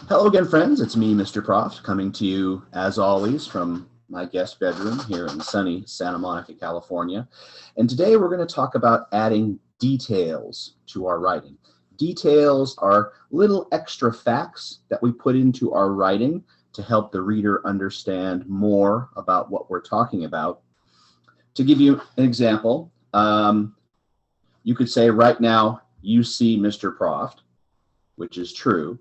Hello again, friends. It's me, Mr. Proft, coming to you, as always, from my guest bedroom here in sunny Santa Monica, California. And today we're going to talk about adding details to our writing. Details are little extra facts that we put into our writing to help the reader understand more about what we're talking about. To give you an example, you could say right now, you see Mr. Proft, which is true.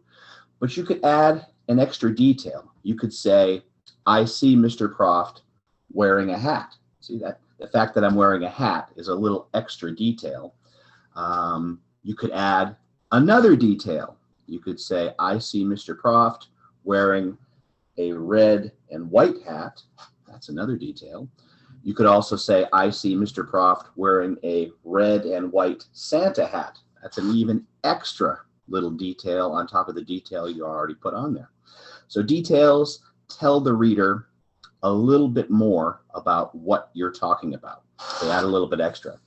But you could add an extra detail. You could say, I see Mr. Proft wearing a hat. See that? The fact that I'm wearing a hat is a little extra detail. You could add another detail. You could say, I see Mr. Proft wearing a red and white hat. That's another detail. You could also say, I see Mr. Proft wearing a red and white Santa hat. That's an even extra little detail on top of the detail you already put on there. So details tell the reader a little bit more about what you're talking about. They add a little bit extra.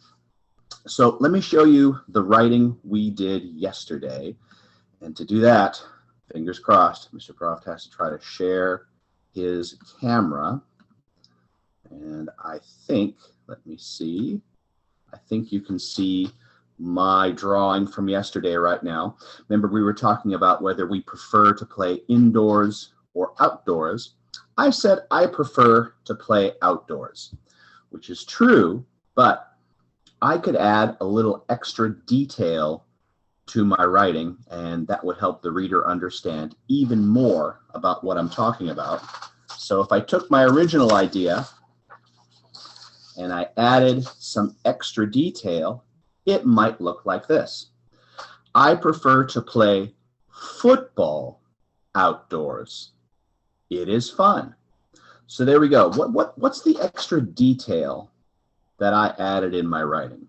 So let me show you the writing we did yesterday. And to do that, fingers crossed, Mr. Proft has to try to share his camera. And I think, let me see, I think you can see my drawing from yesterday right now. Remember, we were talking about whether we prefer to play indoors or outdoors. I said I prefer to play outdoors, which is true, but I could add a little extra detail to my writing, and that would help the reader understand even more about what I'm talking about. So if I took my original idea and I added some extra detail, it might look like this. I prefer to play football outdoors. It is fun. So there we go. What's the extra detail that I added in my writing?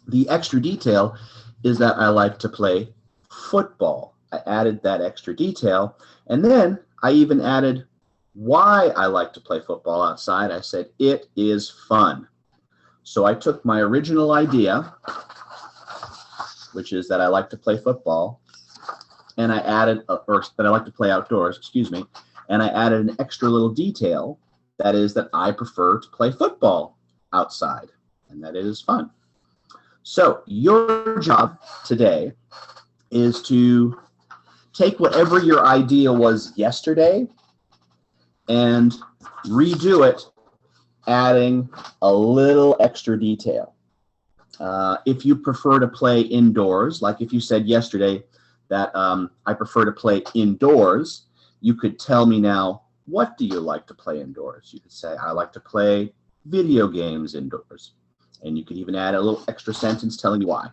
The extra detail is that I like to play football. I added that extra detail, and then I even added why I like to play football outside. I said it is fun. So I took my original idea, which is that I like to play football, and I added, or that I like to play outdoors, excuse me, and I added an extra little detail, that is that I prefer to play football outside, and that it is fun. So your job today is to take whatever your idea was yesterday and redo it, adding a little extra detail. If you prefer to play indoors, like if you said yesterday that I prefer to play indoors, you could tell me now, what do you like to play indoors? You could say, I like to play video games indoors. And you could even add a little extra sentence telling me why.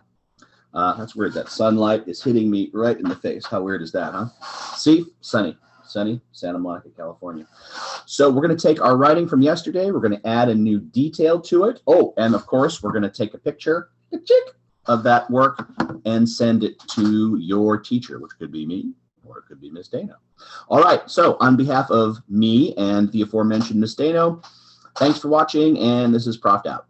That's weird. That sunlight is hitting me right in the face. How weird is that, huh? See? Sunny, Santa Monica, California. So we're going to take our writing from yesterday. We're going to add a new detail to it. Oh, and of course, we're going to take a picture of that work and send it to your teacher, which could be me or it could be Miss Dano. All right. So on behalf of me and the aforementioned Miss Dano, thanks for watching, and this is Proft out.